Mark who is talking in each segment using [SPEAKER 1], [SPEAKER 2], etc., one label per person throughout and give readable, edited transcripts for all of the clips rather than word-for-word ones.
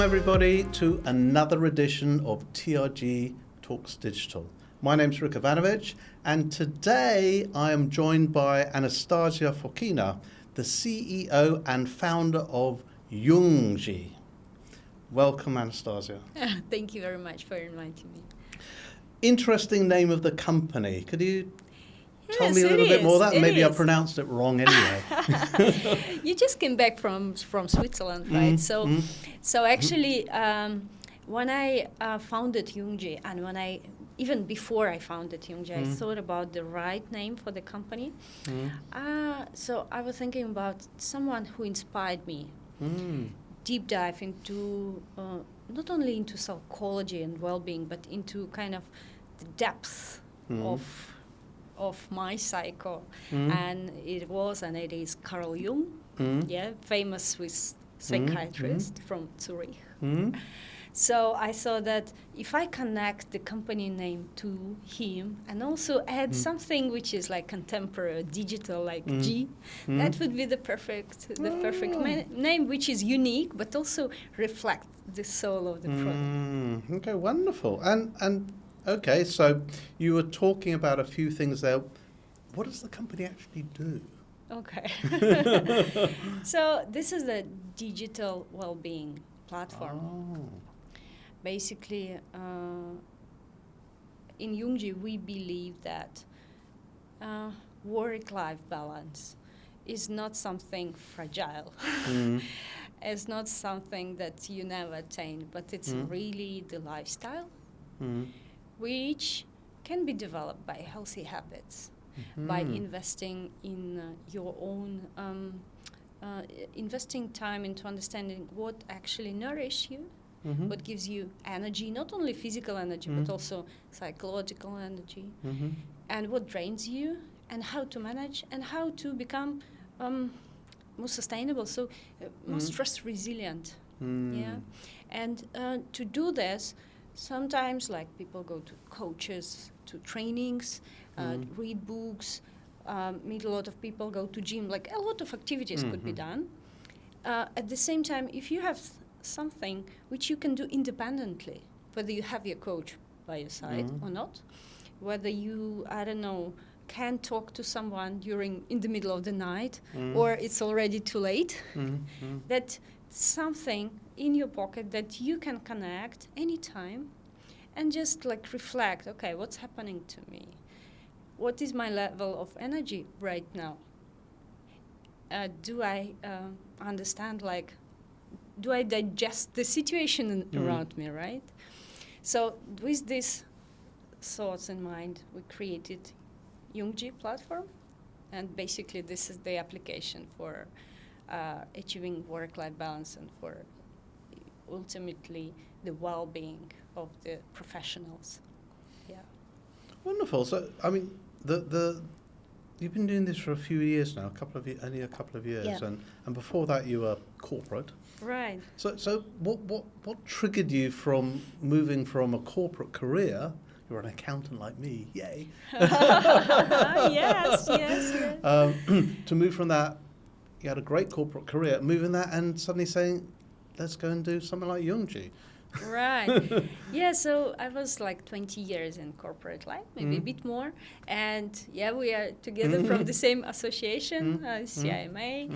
[SPEAKER 1] everybody to another edition of TRG Talks Digital. My name's Rick Ivanovic, and today I am joined by Anastasia Fokina, the CEO and founder of Jungji. Welcome, Anastasia.
[SPEAKER 2] Thank you very much for inviting me.
[SPEAKER 1] Interesting name of the company. Could you tell me a
[SPEAKER 2] Yes,
[SPEAKER 1] little bit more of that? Maybe I
[SPEAKER 2] is.
[SPEAKER 1] pronounced it wrong anyway.
[SPEAKER 2] You just came back from Switzerland, right? So actually, when I founded Jungji, and even before I founded Jungji, I thought about the right name for the company. So I was thinking about someone who inspired me. Deep dive into not only into psychology and well-being, but into kind of the depth of my cycle. And it was and it is Carl Jung, famous Swiss psychiatrist from Zurich. So I thought that if I connect the company name to him and also add something which is like contemporary, digital, like G, that would be the perfect name, which is unique but also reflect the soul of the product.
[SPEAKER 1] Okay, wonderful. And okay, so you were talking about a few things there. What does the company actually do?
[SPEAKER 2] Okay. So this is the digital well-being platform. Basically, in Jungji, we believe that work-life balance is not something fragile. It's not something that you never attain, but it's really the lifestyle, which can be developed by healthy habits, by investing in your own, investing time into understanding what actually nourishes you, what gives you energy, not only physical energy, but also psychological energy, and what drains you, and how to manage, and how to become more sustainable, so more stress resilient. And to do this, sometimes like people go to coaches, to trainings, read books, meet a lot of people, go to gym, like a lot of activities could be done. At the same time, if you have something which you can do independently, whether you have your coach by your side or not, whether you, I don't know, can talk to someone in the middle of the night, or it's already too late, that something in your pocket that you can connect anytime and just like reflect, okay, what's happening to me? What is my level of energy right now? Do I understand, like, do I digest the situation around me, right? So with these thoughts in mind, we created Jungji platform, and basically this is the application for achieving work-life balance and for ultimately the well-being of the professionals. Yeah.
[SPEAKER 1] Wonderful. So, I mean, you've been doing this for a few years now, only a couple of years, and before that you were corporate.
[SPEAKER 2] Right.
[SPEAKER 1] So what triggered you from moving from a corporate career? You're an accountant like me, yay!
[SPEAKER 2] Yes.
[SPEAKER 1] To move from that, you had a great corporate career, moving that and suddenly saying, let's go and do something like Jungji.
[SPEAKER 2] Right. Yeah, so I was like 20 years in corporate life, maybe a bit more. And yeah, we are together from the same association, CIMA.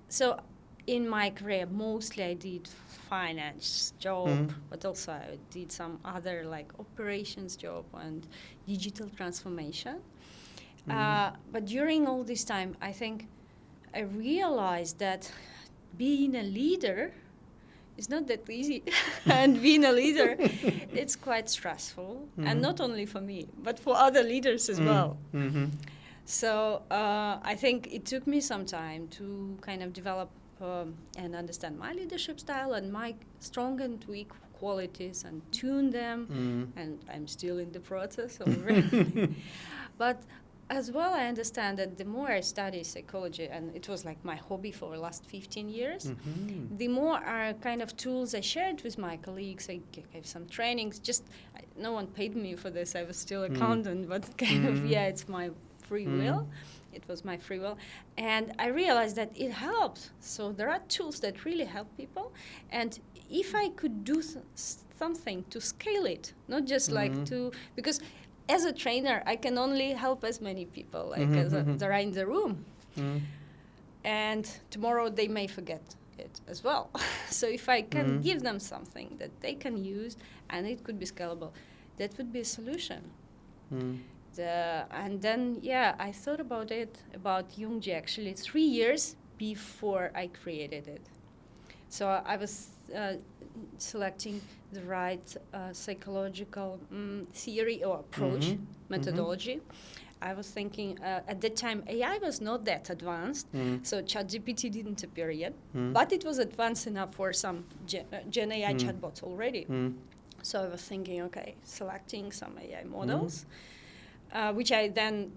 [SPEAKER 2] So in my career, mostly I did finance job, but also I did some other like operations job and digital transformation. But during all this time, I think I realized that being a leader is not that easy. And being a leader, it's quite stressful. And not only for me, but for other leaders as well. So I think it took me some time to kind of develop and understand my leadership style and my strong and weak qualities and tune them. And I'm still in the process of But as well, I understand that the more I study psychology, and it was like my hobby for the last 15 years, the more kind of tools I shared with my colleagues. I gave some trainings. No one paid me for this. I was still accountant, but kind of, it's my free will. It was my free will. And I realized that it helps. So there are tools that really help people. And if I could do something to scale it, not just like to, because as a trainer, I can only help as many people like as there are in the room. And tomorrow they may forget it as well. So if I can give them something that they can use and it could be scalable, that would be a solution. And then, I thought about Jungji actually 3 years before I created it. So I was selecting the right psychological theory or approach, methodology. I was thinking at that time AI was not that advanced, so ChatGPT didn't appear yet, but it was advanced enough for some Gen AI chatbots already. So I was thinking, okay, selecting some AI models, which I then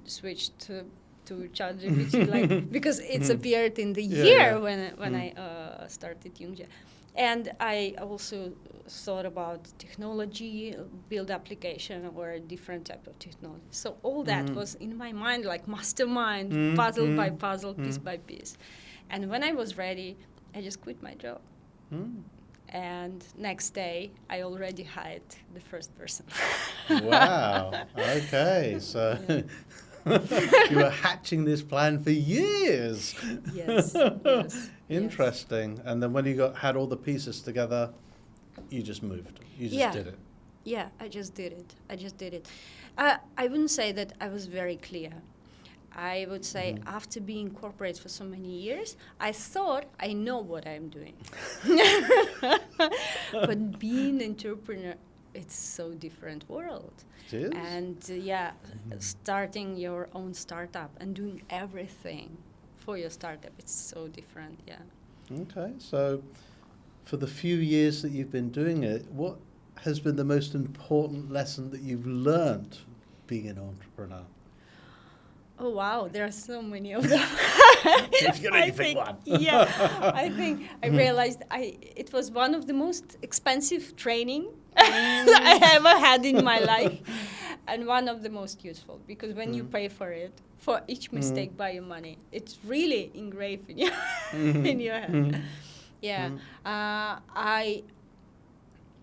[SPEAKER 2] switched to ChatGPT, like because it's appeared in the year when I started Jungji. And I also thought about technology, build application, or a different type of technology. So all that was in my mind, like mastermind, puzzle by puzzle, piece by piece. And when I was ready, I just quit my job. And next day, I already hired the first person.
[SPEAKER 1] Wow. Okay. So you were hatching this plan for years.
[SPEAKER 2] Yes.
[SPEAKER 1] Interesting. And then when you had all the pieces together, you just moved. You just did it.
[SPEAKER 2] Yeah, I just did it. I wouldn't say that I was very clear. I would say after being corporate for so many years, I thought I know what I'm doing. But being an entrepreneur, it's so different world.
[SPEAKER 1] It is?
[SPEAKER 2] And starting your own startup and doing everything for your startup, it's so different,
[SPEAKER 1] Okay, so for the few years that you've been doing it, what has been the most important lesson that you've learned being an entrepreneur?
[SPEAKER 2] Oh wow, there are so many of them.
[SPEAKER 1] If you can only pick one.
[SPEAKER 2] I think I realized it was one of the most expensive training I ever had in my life, and one of the most useful, because when you pay for it, for each mistake by your money, it's really engraved in your in your head.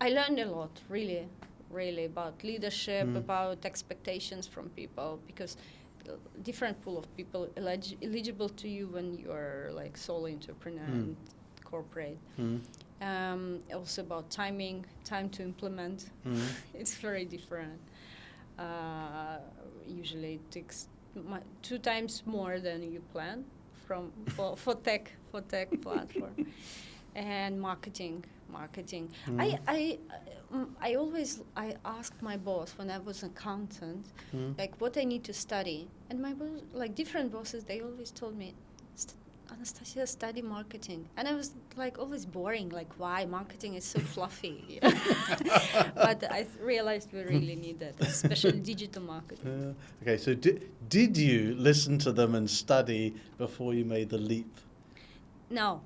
[SPEAKER 2] I learned a lot, really about leadership, about expectations from people, because different pool of people eligible to you when you're like solo entrepreneur and corporate. Also about time to implement. It's very different. Usually it takes 2 times more than you plan for tech platform. And marketing. I asked my boss when I was an accountant, like what I need to study, and my boss, like different bosses, they always told me, Anastasia, study marketing, and I was like always boring, like why marketing is so fluffy. But I realized we really need that, especially digital marketing.
[SPEAKER 1] Okay, so did you listen to them and study before you made the leap?
[SPEAKER 2] No.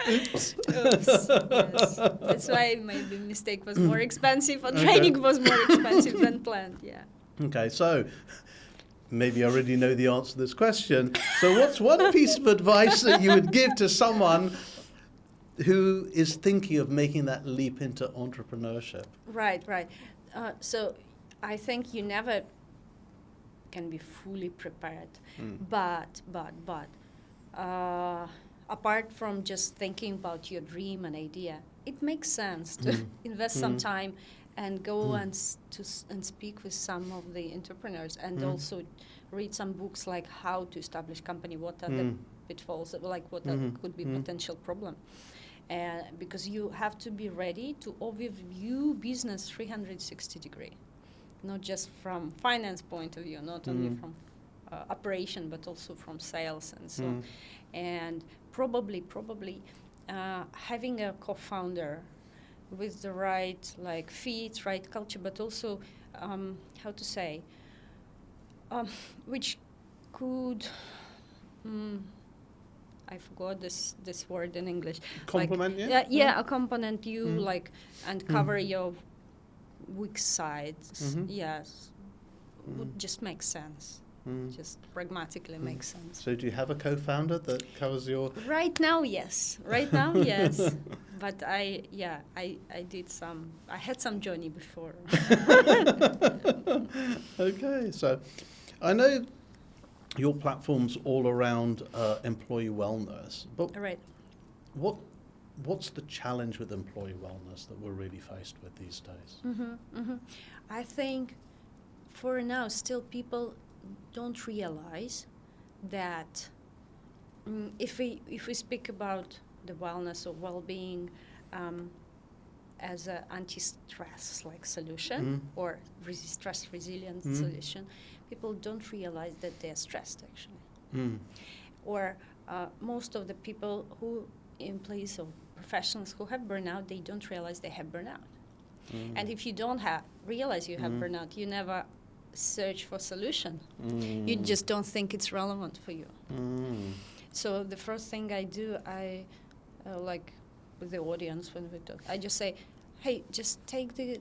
[SPEAKER 1] Oops.
[SPEAKER 2] Yes. That's why maybe mistake was more expensive, or training was more expensive than planned.
[SPEAKER 1] Okay, so maybe I already know the answer to this question. So what's one piece of advice that you would give to someone who is thinking of making that leap into entrepreneurship?
[SPEAKER 2] Right. So I think you never can be fully prepared. But apart from just thinking about your dream and idea, it makes sense to invest some time and go and speak with some of the entrepreneurs, and also read some books like how to establish company, what are the pitfalls, like what could be potential problem. Because you have to be ready to overview business 360 degree, not just from finance point of view, not only from operation, but also from sales and so on. And probably having a co-founder with the right like fit, right culture, but also which could I forgot this word in English.
[SPEAKER 1] Complement,
[SPEAKER 2] Accompany you like and cover your weak sides. Yes. would just make sense. Just pragmatically makes sense.
[SPEAKER 1] So do you have a co-founder that covers your...
[SPEAKER 2] Right now, yes. Yes. But I had some journey before.
[SPEAKER 1] Okay, so I know your platform's all around employee wellness, but
[SPEAKER 2] Right.
[SPEAKER 1] what's the challenge with employee wellness that we're really faced with these days?
[SPEAKER 2] I think for now, still people don't realize that if we speak about the wellness or well-being as an anti-stress like solution or stress resilient solution, people don't realize that they're stressed actually. Or most of the people employees or professionals who have burnout, they don't realize they have burnout. And if you don't realize you have burnout, you never search for solution. You just don't think it's relevant for you. So the first thing I do, I like with the audience when we talk, I just say, hey, just take the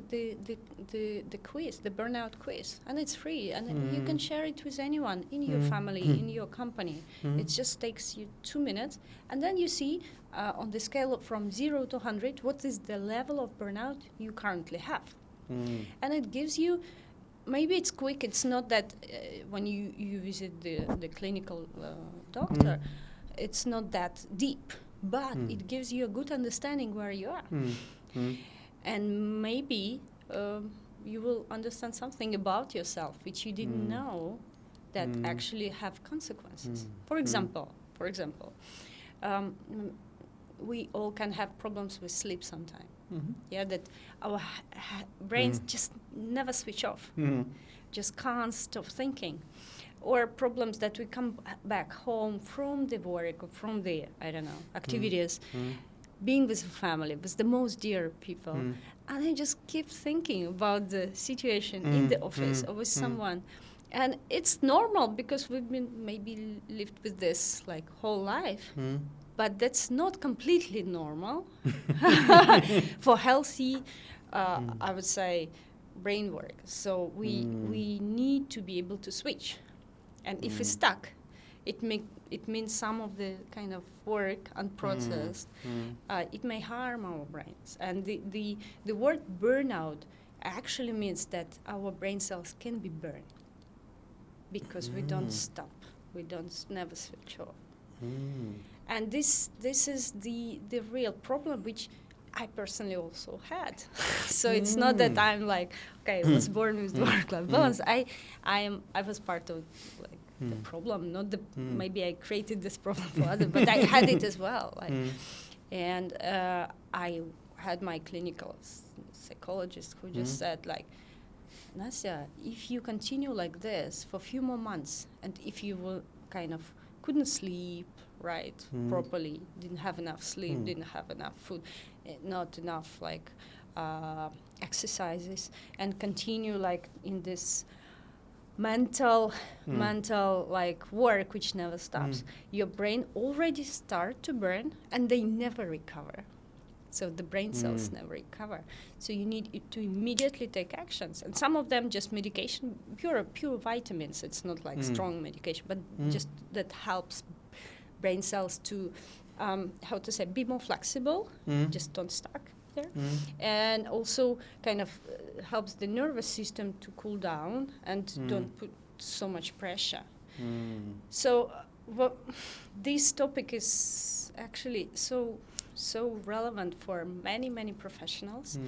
[SPEAKER 2] quiz, the burnout quiz, and it's free, and you can share it with anyone in your family, in your company. It just takes you 2 minutes, and then you see on the scale from 0 to 100 what is the level of burnout you currently have. And it gives you, maybe it's quick, it's not that when you visit the clinical doctor, it's not that deep, but it gives you a good understanding where you are. And maybe you will understand something about yourself which you didn't know that actually have consequences. For example, we all can have problems with sleep sometime. Yeah, that our brains just never switch off, just can't stop thinking. Or problems that we come back home from the work or from the, activities, being with the family, with the most dear people, and I just keep thinking about the situation in the office or with someone. And it's normal because we've been maybe lived with this like whole life. But that's not completely normal for healthy, I would say, brain work. So we need to be able to switch. And if it's stuck, it means some of the kind of work unprocessed, it may harm our brains. And the word burnout actually means that our brain cells can be burned because we don't stop, we don't never switch off. And this is the real problem, which I personally also had. So it's not that I'm like, okay, I was born with work-life balance. I was part of like the problem, not the maybe I created this problem for others, but I had it as well. Like, and I had my clinical psychologist who just said like, Nasia, if you continue like this for a few more months, and if you will kind of couldn't sleep properly, didn't have enough sleep, didn't have enough food, not enough like exercises, and continue like in this mental like work which never stops, your brain already start to burn and they never recover. So the brain cells never recover. So you need to immediately take actions. And some of them just medication, pure vitamins. It's not like strong medication, but just that helps brain cells to, be more flexible, just don't stuck there. And also kind of helps the nervous system to cool down and don't put so much pressure. So this topic is actually so relevant for many professionals,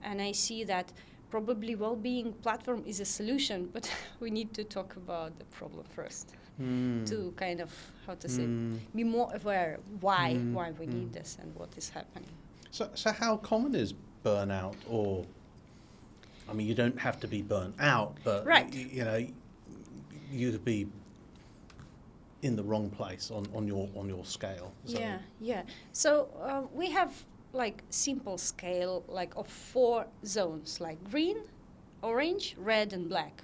[SPEAKER 2] and I see that probably well-being platform is a solution, but we need to talk about the problem first to kind of be more aware why we need this and what is happening.
[SPEAKER 1] So how common is burnout? Or I mean, you don't have to be burnt out, but you could be in the wrong place on your scale. So.
[SPEAKER 2] Yeah. So we have like simple scale like of 4 zones, like green, orange, red, and black.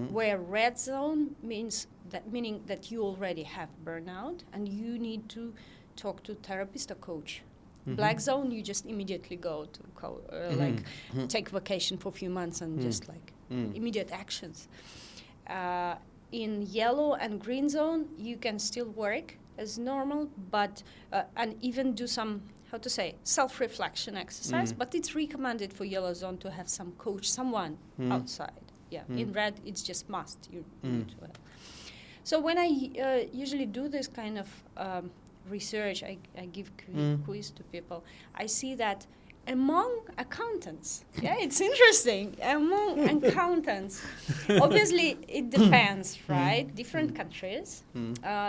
[SPEAKER 2] Where red zone meaning that you already have burnout and you need to talk to therapist or coach. Black zone, you just immediately go to take vacation for a few months and just like immediate actions. In yellow and green zone, you can still work as normal, but and even do some, how to say, self-reflection exercise. But it's recommended for yellow zone to have some coach, someone outside. Yeah. In red, it's just must. You need to have. So when I usually do this kind of research, I give quiz to people. I see that among accountants, it's interesting, among accountants, obviously it depends, right? Different countries,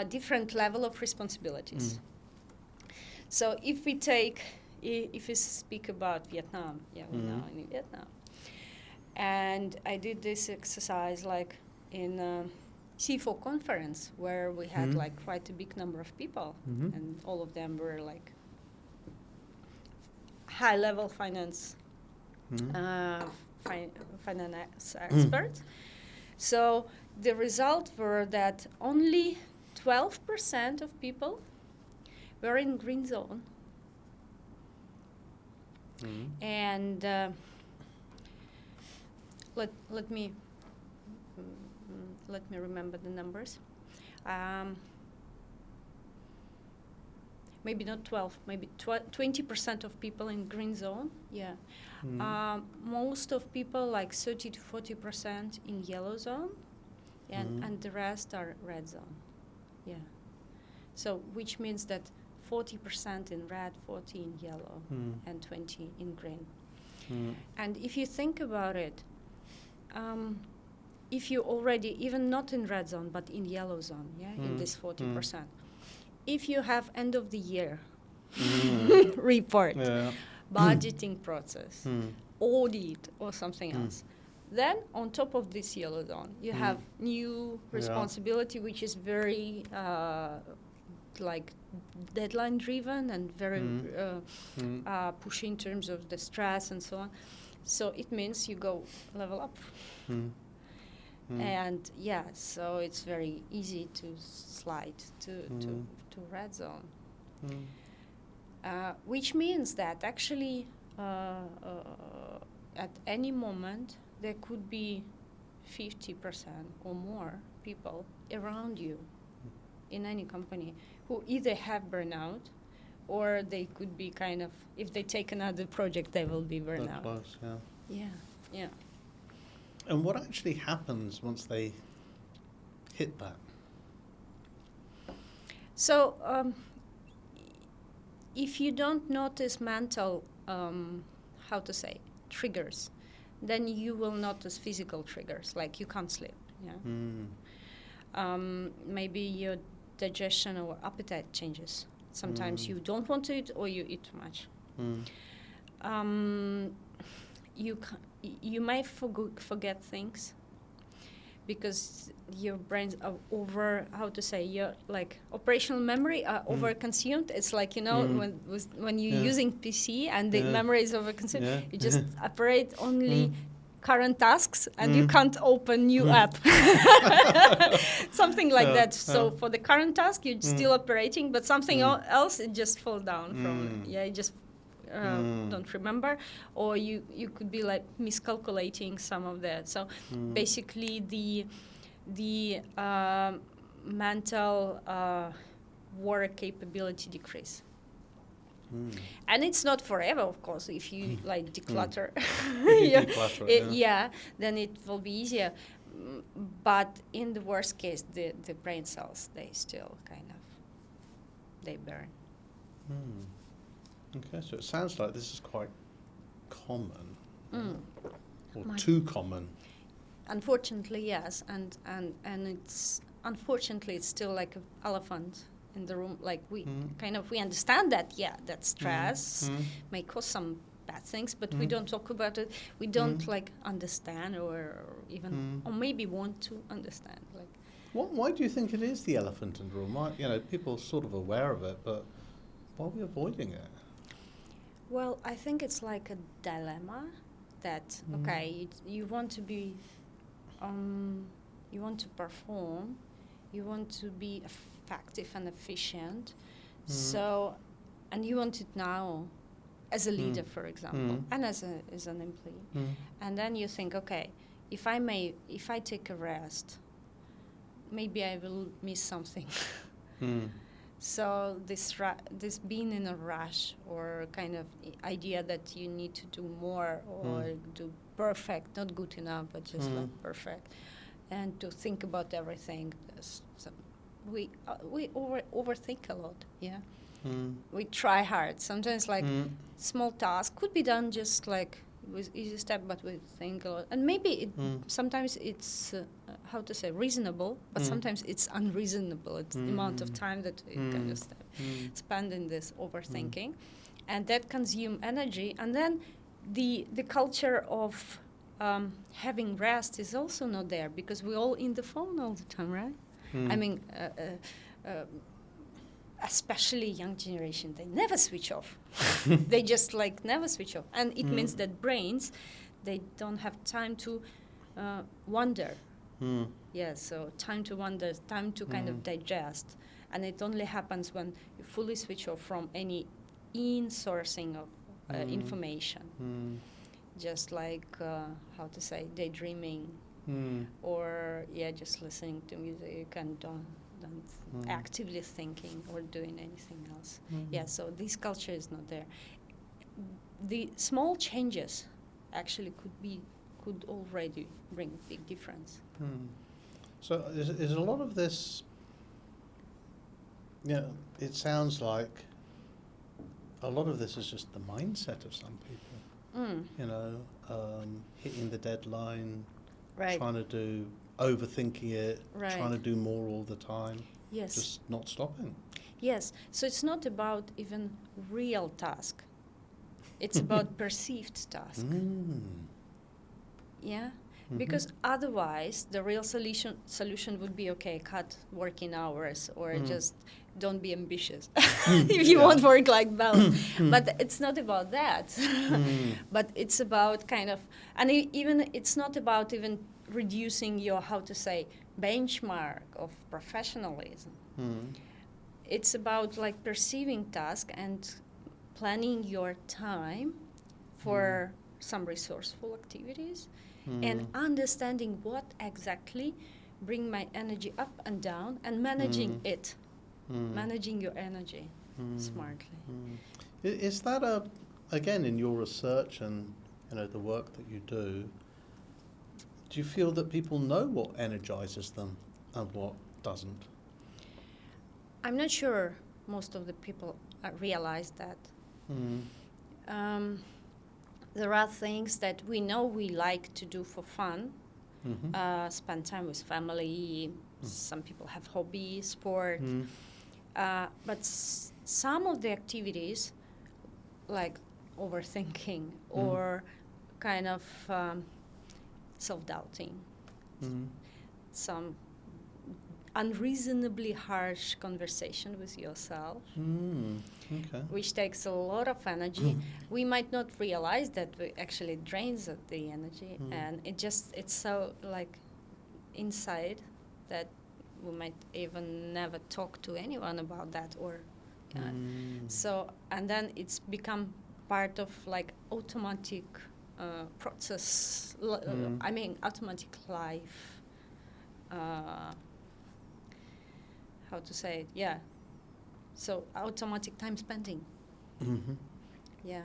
[SPEAKER 2] different level of responsibilities. So if we speak about Vietnam, we're now in Vietnam. And I did this exercise like in C4 conference where we had like quite a big number of people, and all of them were like high-level finance finance experts. So the result were that only 12% of people were in green zone, and let me remember the numbers. Maybe not 12, maybe 20% of people in green zone, most of people, like 30 to 40% in yellow zone, and the rest are red zone, So which means that 40% in red, 40 in yellow, and 20 in green. And if you think about it, if you already, even not in red zone, but in yellow zone, in this 40%, if you have end of the year report, budgeting process, audit, or something else, then on top of this yellow zone, you have new responsibility, which is very like deadline driven and very pushy in terms of the stress and so on. So it means you go level up. And so it's very easy to slide to red zone, which means that actually at any moment there could be 50% or more people around you in any company who either have burnout or they could be kind of, if they take another project, they will be burnout.
[SPEAKER 1] Close,
[SPEAKER 2] Yeah.
[SPEAKER 1] And what actually happens once they hit that?
[SPEAKER 2] So if you don't notice mental, triggers, then you will notice physical triggers, like you can't sleep. Maybe your digestion or appetite changes. Sometimes you don't want to eat or you eat too much. You might forget things because your brains are your like operational memory are over-consumed. It's like, when you're using PC and the memory is over-consumed, you just operate only current tasks and you can't open new app. Something like that. So for the current task, you're still operating, but something else, it just fall down from, you just don't remember, or you could be like miscalculating some of that. So basically the mental work capability decrease. And it's not forever, of course. If you like declutter, then it will be easier. But in the worst case, the brain cells, they still they burn.
[SPEAKER 1] Okay, so it sounds like this is quite common, or too common.
[SPEAKER 2] Unfortunately, yes, and it's unfortunately it's still like an elephant in the room. Like we we understand that that stress may cause some bad things, but we don't talk about it. We don't understand or even or maybe want to understand. Like,
[SPEAKER 1] why do you think it is the elephant in the room? Why, people are sort of aware of it, but why are we avoiding it?
[SPEAKER 2] Well, I think it's like a dilemma that, you want to be, you want to perform, you want to be effective and efficient, so, and you want it now as a leader, for example, and as an employee. And then you think, if I take a rest maybe I will miss something.
[SPEAKER 1] Mm.
[SPEAKER 2] So this being in a rush or kind of idea that you need to do more or do perfect, not good enough, but just like perfect, and to think about everything. So we overthink a lot. Yeah, we try hard. Sometimes like small task could be done just like with easy step, but we think a lot. And maybe sometimes it's how to say reasonable, but sometimes it's unreasonable. It's the amount of time that we kind of spend in this overthinking, and that consume energy. And then the culture of having rest is also not there because we're all in the phone all the time, right? I mean, especially young generation, they never switch off. They just like never switch off, and it means that brains, they don't have time to wonder. Yeah, so time to wonder, time to kind of digest, and it only happens when you fully switch off from any in-sourcing of information. Just like how to say daydreaming, or just listening to music and don't actively thinking or doing anything else. Yeah, so this culture is not there. The small changes actually could already bring big difference.
[SPEAKER 1] So is a lot of this, it sounds like a lot of this is just the mindset of some people, hitting the deadline,
[SPEAKER 2] Right.
[SPEAKER 1] trying to do, overthinking it,
[SPEAKER 2] Right.
[SPEAKER 1] trying to do more all the time,
[SPEAKER 2] Yes.
[SPEAKER 1] just not stopping.
[SPEAKER 2] Yes. So it's not about even real task. It's about perceived task. Yeah. Because otherwise, the real solution would be, okay, cut working hours or just don't be ambitious if you want work-life balance. But it's not about that. But it's about kind of, and even it's not about even reducing your, how to say, benchmark of professionalism. It's about like perceiving task and planning your time for some resourceful activities. And understanding what exactly bring my energy up and down and managing it, managing your energy smartly.
[SPEAKER 1] Is that again in your research and the work that you do you feel that people know what energizes them and what doesn't?
[SPEAKER 2] I'm not sure most of the people realize that. There are things that we know we like to do for fun, spend time with family, some people have hobbies, sport, but some of the activities, like overthinking or kind of self-doubting, some unreasonably harsh conversation with yourself, which takes a lot of energy. We might not realize that we actually drains the energy, and it's so like inside that we might even never talk to anyone about that, or so, and then it's become part of like automatic process. I mean, automatic life. How to say it? Yeah. So automatic time spending. Yeah,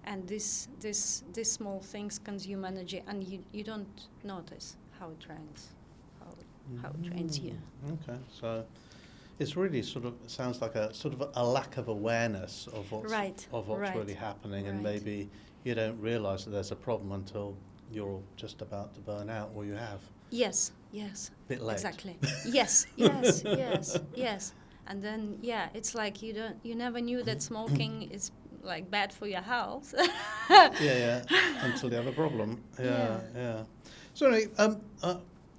[SPEAKER 2] and this small things consume energy, and you don't notice how it drains, how it drains you.
[SPEAKER 1] Okay, so it's really sort of sounds like a sort of a lack of awareness of what's really happening, and maybe you don't realise that there's a problem until you're just about to burn out, or you have.
[SPEAKER 2] Yes.
[SPEAKER 1] Bit late.
[SPEAKER 2] Exactly. Yes. And then it's like you never knew that smoking is like bad for your health.
[SPEAKER 1] Until you have a problem. Yeah. So anyway,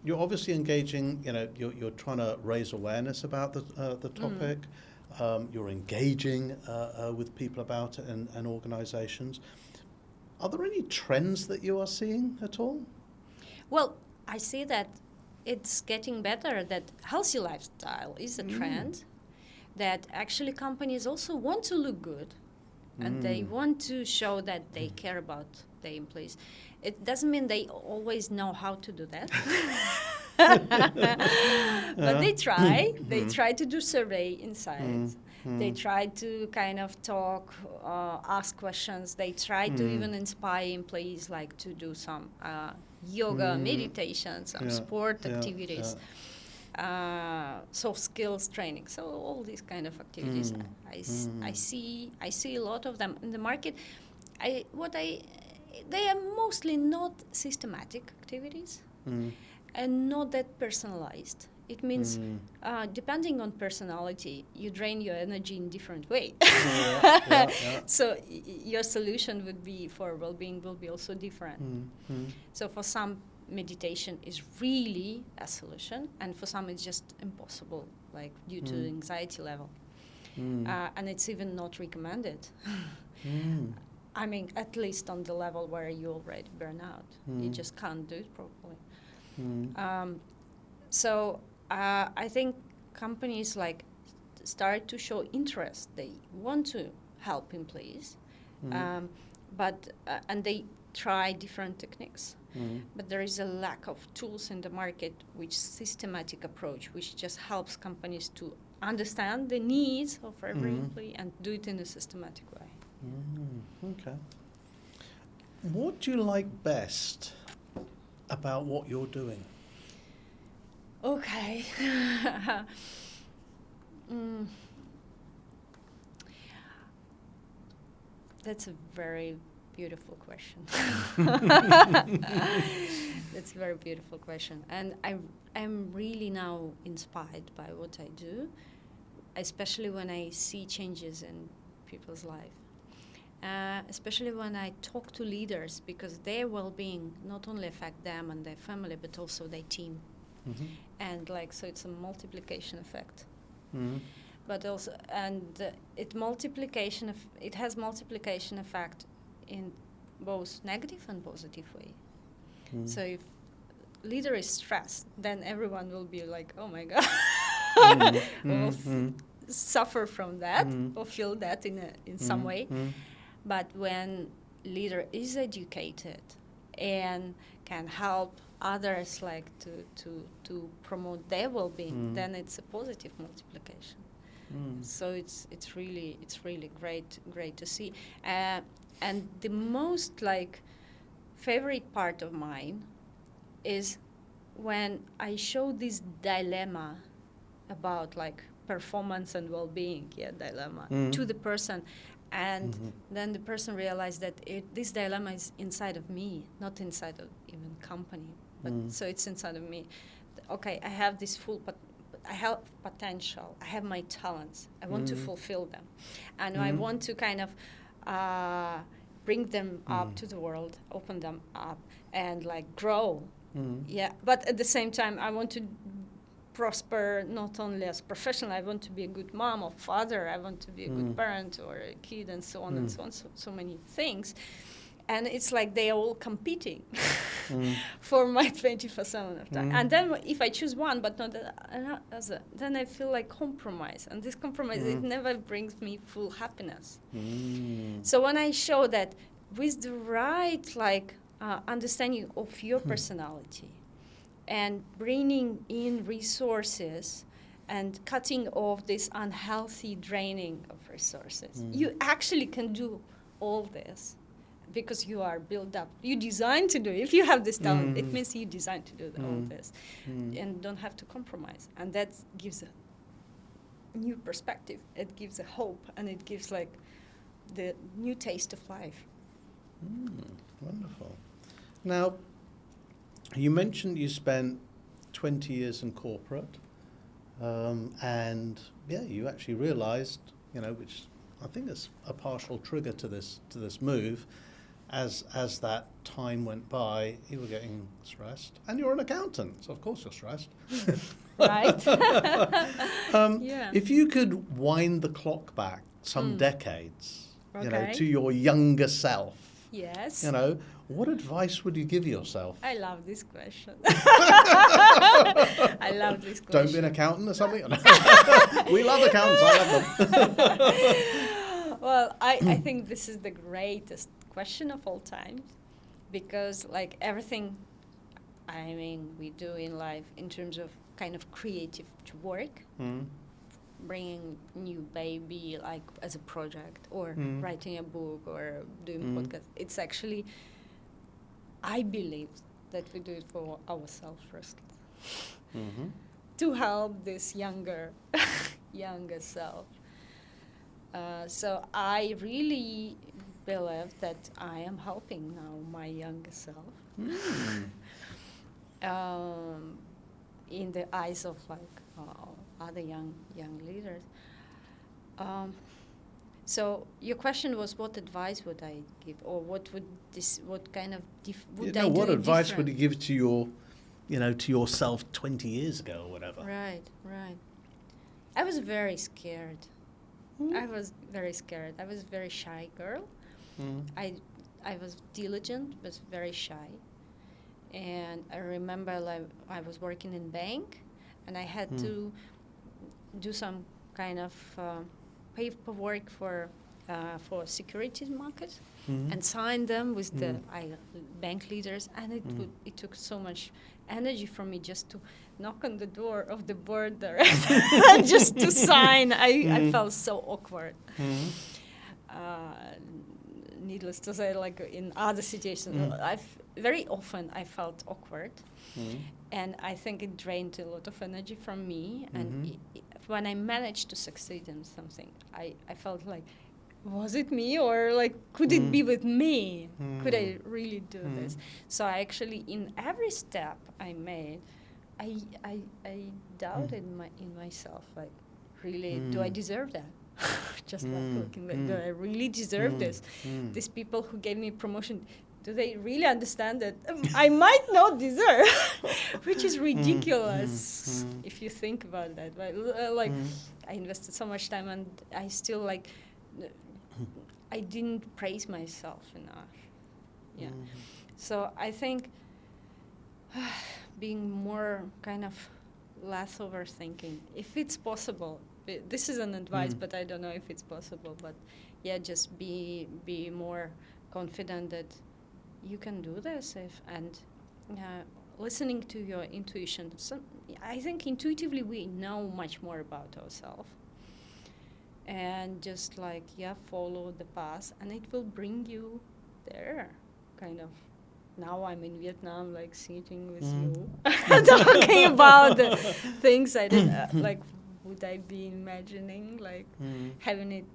[SPEAKER 1] you're obviously engaging. You're trying to raise awareness about the topic. You're engaging with people about it and organisations. Are there any trends that you are seeing at all?
[SPEAKER 2] Well, I see that it's getting better, that healthy lifestyle is a trend, that actually companies also want to look good, and they want to show that they care about their employees. It doesn't mean they always know how to do that. But they try. They try to do survey inside. They try to kind of talk, ask questions. They try to even inspire employees, like to do some yoga, meditation, some sport activities, soft skills training. So all these kind of activities, I see a lot of them in the market. They are mostly not systematic activities and not that personalized. It means, depending on personality, you drain your energy in different way. So your solution would be for well-being will be also different. So for some, meditation is really a solution, and for some it's just impossible, like due to anxiety level. And it's even not recommended. I mean, at least on the level where you already burn out. You just can't do it properly. So I think companies like start to show interest. They want to help employees, but and they try different techniques. But there is a lack of tools in the market, which systematic approach, which just helps companies to understand the needs of every employee and do it in a systematic way.
[SPEAKER 1] Okay. What do you like best about what you're doing?
[SPEAKER 2] Okay. That's a very beautiful question. That's a very beautiful question. And I'm really now inspired by what I do, especially when I see changes in people's life. Especially when I talk to leaders, because their well-being not only affect them and their family, but also their team. And so it's a multiplication effect. But also, and it has multiplication effect in both negative and positive way. So if leader is stressed, then everyone will be like, oh my God, will suffer from that or feel that in some way. But when leader is educated and can help others to promote their well-being, then it's a positive multiplication. So it's really great to see. And the most favorite part of mine is when I show this dilemma about performance and well-being, dilemma to the person, and then the person realized that this dilemma is inside of me, not inside of even company, but so it's inside of me. Okay, I have this I have potential, I have my talents, I want to fulfill them, and I want to kind of bring them up to the world, open them up, and grow. But at the same time, I want to prosper not only as professional. I want to be a good mom or father. I want to be a good parent or a kid, and so on and so on. So many things, and it's like they are all competing for my 24/7 of time. And then if I choose one, but not another, then I feel like compromise, and this compromise it never brings me full happiness. So when I show that with the right understanding of your personality, and bringing in resources and cutting off this unhealthy draining of resources, you actually can do all this because you are built up. You designed to do it. If you have this talent, it means you designed to do all this and don't have to compromise. And that gives a new perspective. It gives a hope, and it gives the new taste of life.
[SPEAKER 1] Wonderful. Now, you mentioned you spent 20 years in corporate, and you actually realised, which I think is a partial trigger to this move. As that time went by, you were getting stressed, and you're an accountant, so of course you're stressed.
[SPEAKER 2] Right.
[SPEAKER 1] If you could wind the clock back some decades, to your younger self.
[SPEAKER 2] Yes.
[SPEAKER 1] What advice would you give yourself?
[SPEAKER 2] I love this question. I love this question.
[SPEAKER 1] Don't be an accountant or something? We love accountants. I love them.
[SPEAKER 2] Well, I think this is the greatest question of all time, because everything I mean, we do in life in terms of kind of creative work, bringing new baby like as a project, or writing a book, or doing podcast. It's actually, I believe that we do it for ourselves first, to help this younger self. So I really believe that I am helping now my younger self. In the eyes of like other young leaders. So your question was, what advice would I give, or what kind of would I do
[SPEAKER 1] what advice
[SPEAKER 2] different?
[SPEAKER 1] would you give to your, to yourself 20 years ago or whatever?
[SPEAKER 2] Right. I was very scared. I was very scared. I was a very shy girl. I was diligent, but very shy. And I remember like I was working in bank, and I had to do some kind of paperwork for securities market, and sign them with the bank leaders, and it took so much energy from me just to knock on the door of the board director just to sign. I felt so awkward. Needless to say, like in other situations, very often I felt awkward, and I think it drained a lot of energy from me. And when I managed to succeed in something, I felt like, was it me, or like could it be with me? Could I really do this? So I actually, in every step I made, I doubted in myself, like, really, do I deserve that? Just like looking like, do I really deserve this? These people who gave me promotion, do they really understand that I might not deserve? Which is ridiculous if you think about that. Like, I invested so much time, and I still like, I didn't praise myself enough. Yeah. So I think being more kind of less overthinking, if it's possible. This is an advice, but I don't know if it's possible. But yeah, just be more confident that you can do this, and listening to your intuition. I think intuitively we know much more about ourselves, and just like follow the path, and it will bring you there. Kind of. Now I'm in Vietnam, like sitting with you, talking about the things I did like. Would I be imagining like having it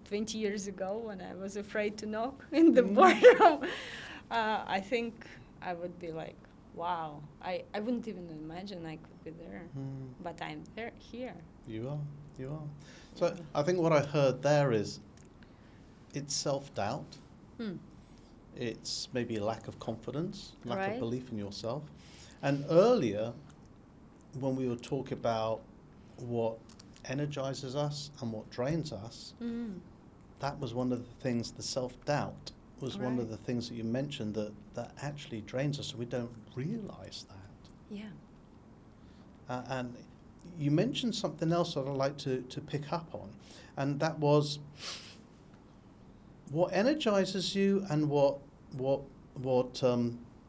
[SPEAKER 2] 20 years ago when I was afraid to knock in the boardroom? I think I would be like, wow, I wouldn't even imagine I could be there, but I'm here.
[SPEAKER 1] You are. So I think what I heard there is it's self-doubt. It's maybe a lack of confidence, lack of belief in yourself. And earlier, when we were talking about what energizes us and what drains us, that was one of the things, the self-doubt was one of the things that you mentioned that actually drains us, and we don't realize that.
[SPEAKER 2] Yeah.
[SPEAKER 1] And you mentioned something else that I'd like to pick up on, and that was what energizes you and what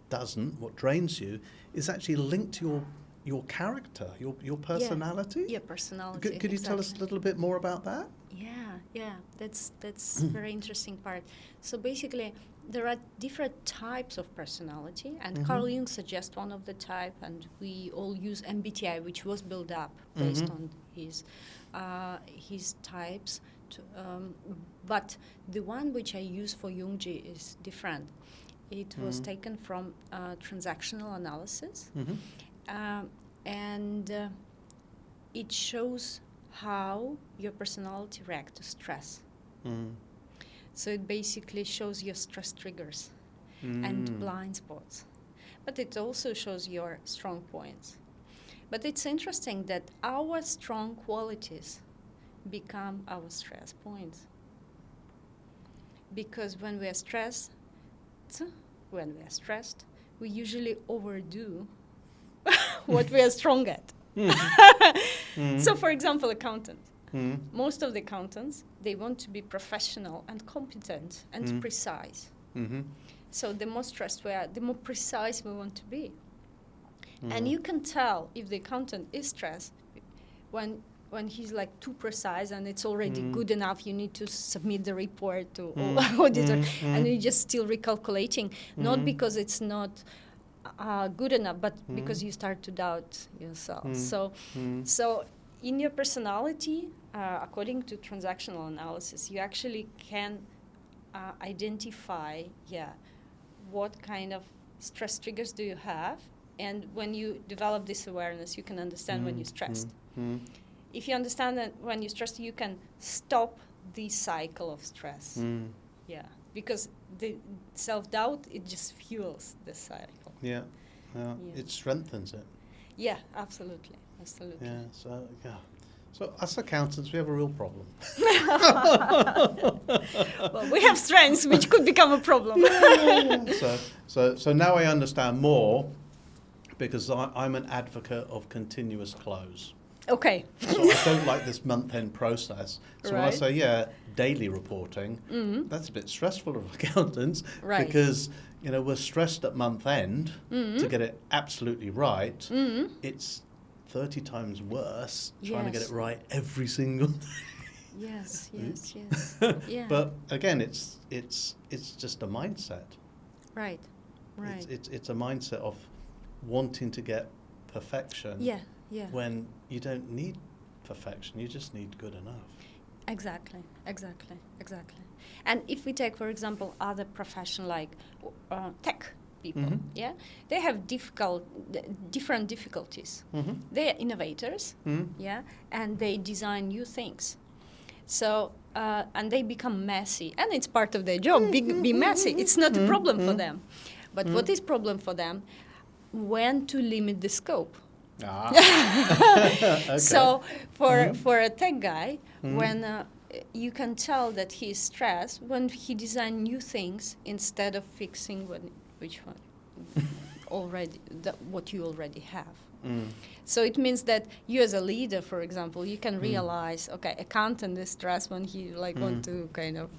[SPEAKER 1] doesn't, what drains you, is actually linked to your character, your personality.
[SPEAKER 2] Yeah, personality.
[SPEAKER 1] Could you tell us a little bit more about that?
[SPEAKER 2] Yeah. That's very interesting part. So basically, there are different types of personality, and Carl Jung suggests one of the type, and we all use MBTI, which was built up based on his types. But the one which I use for Jungji is different. It was taken from transactional analysis. And it shows how your personality reacts to stress. So it basically shows your stress triggers and blind spots. But it also shows your strong points. But it's interesting that our strong qualities become our stress points. Because when we are stressed, we usually overdo what we are strong at. So, for example, accountants. Most of the accountants, they want to be professional and competent and precise. So the more stressed we are, the more precise we want to be. And you can tell if the accountant is stressed when he's like too precise and it's already good enough. You need to submit the report to auditor, and you're just still recalculating, not because it's not good enough, but because you start to doubt yourself. So in your personality, according to transactional analysis, you actually can identify, what kind of stress triggers do you have, and when you develop this awareness, you can understand when you're stressed. If you understand that when you're stressed, you can stop the cycle of stress. Because the self-doubt, it just fuels the cycle.
[SPEAKER 1] Yeah. It strengthens it.
[SPEAKER 2] Yeah, absolutely.
[SPEAKER 1] Yeah, so us accountants, we have a real problem.
[SPEAKER 2] Well, we have strengths which could become a problem.
[SPEAKER 1] So now I understand more, because I'm an advocate of continuous close.
[SPEAKER 2] Okay.
[SPEAKER 1] So I don't like this month-end process. So when I
[SPEAKER 2] Right.
[SPEAKER 1] say, daily reporting, that's a bit stressful of accountants,
[SPEAKER 2] Right.
[SPEAKER 1] because we're stressed at month-end to get it absolutely right. It's 30 times worse trying to get it right every single day.
[SPEAKER 2] Yes. Yeah.
[SPEAKER 1] But again, it's just a mindset.
[SPEAKER 2] Right.
[SPEAKER 1] It's a mindset of wanting to get perfection.
[SPEAKER 2] Yeah.
[SPEAKER 1] When you don't need perfection, you just need good enough.
[SPEAKER 2] Exactly. And if we take, for example, other profession like tech people, they have different difficulties. They are innovators, and they design new things. So, and they become messy, and it's part of their job, be messy. It's not a problem for them. But what is problem for them? When to limit the scope. Okay. So for a tech guy, when you can tell that he is stressed when he designs new things instead of fixing what you already have. So it means that you as a leader, for example, you can realize, okay, accountant is stressed when he want to kind of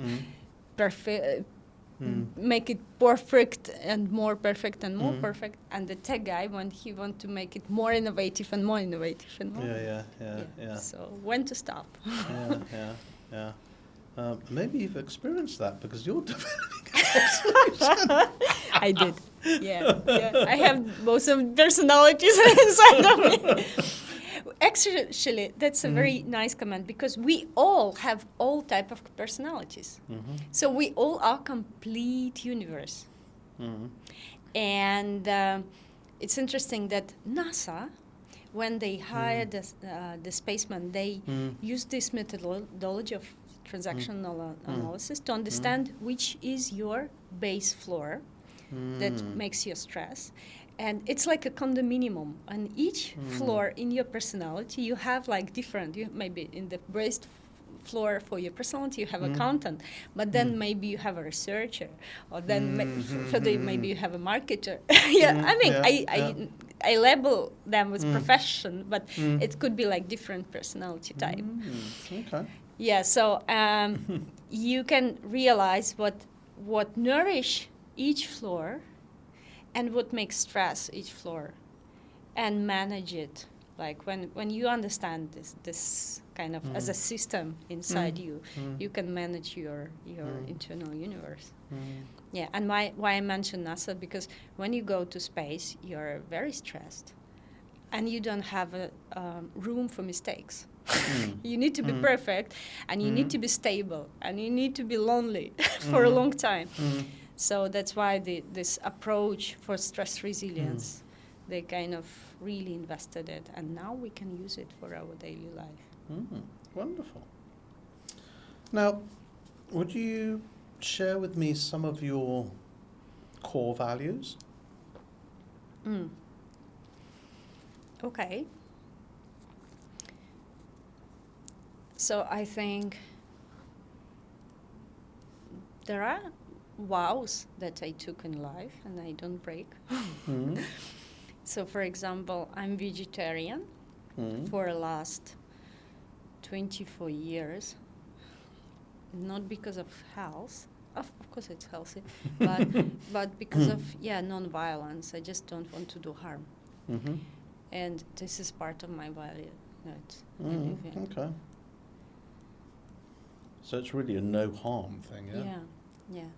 [SPEAKER 2] make it perfect and more perfect and more perfect, and the tech guy when he want to make it more innovative and more innovative and more.
[SPEAKER 3] Yeah.
[SPEAKER 2] So when to stop?
[SPEAKER 3] Yeah. Maybe you've experienced that because you're developing a tech solution.
[SPEAKER 2] I did. Yeah. I have both of personalities inside of me. Actually, that's a very nice comment because we all have all type of personalities. So we all are complete universe. And it's interesting that NASA, when they hired the spaceman, they used this methodology of transactional analysis to understand which is your base floor that makes you stress. And it's like a condominium. On each floor in your personality, you have like different, maybe in the base floor for your personality, you have a accountant, but then maybe you have a researcher, or then maybe you have a marketer. I label them as profession, but it could be like different personality type.
[SPEAKER 3] Okay.
[SPEAKER 2] Yeah, so you can realize what nourish each floor and what makes stress each floor and manage it. Like when you understand this kind of as a system inside you, you can manage your internal universe. Yeah, and why I mention NASA, because when you go to space, you're very stressed and you don't have a room for mistakes. You need to be perfect, and you need to be stable, and you need to be lonely for a long time. So that's why this approach for stress resilience, they kind of really invested it, and now we can use it for our daily life.
[SPEAKER 3] Wonderful. Now, would you share with me some of your core values?
[SPEAKER 2] Okay. So I think there are vows that I took in life and I don't break. So for example, I'm vegetarian for the last 24 years, not because of health. Of course it's healthy, but because of non-violence. I just don't want to do harm.
[SPEAKER 1] Mm-hmm.
[SPEAKER 2] And this is part of my value that I live in.
[SPEAKER 1] Okay. So it's really a no harm thing, yeah?
[SPEAKER 2] Yeah.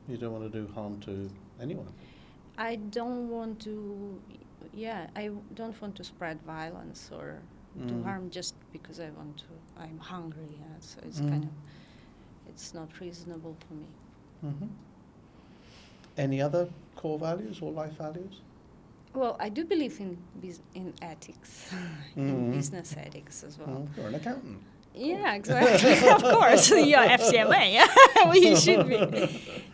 [SPEAKER 1] You don't want to do harm to anyone.
[SPEAKER 2] I don't want to, I don't want to spread violence or do harm just because I'm hungry. Yeah. So it's it's not reasonable for me.
[SPEAKER 1] Mm-hmm. Any other core values or life values?
[SPEAKER 2] Well, I do believe in ethics, in business ethics as well.
[SPEAKER 1] You're an accountant.
[SPEAKER 2] Yeah, exactly. Of course, you're FCMA. Yeah, well, you should be.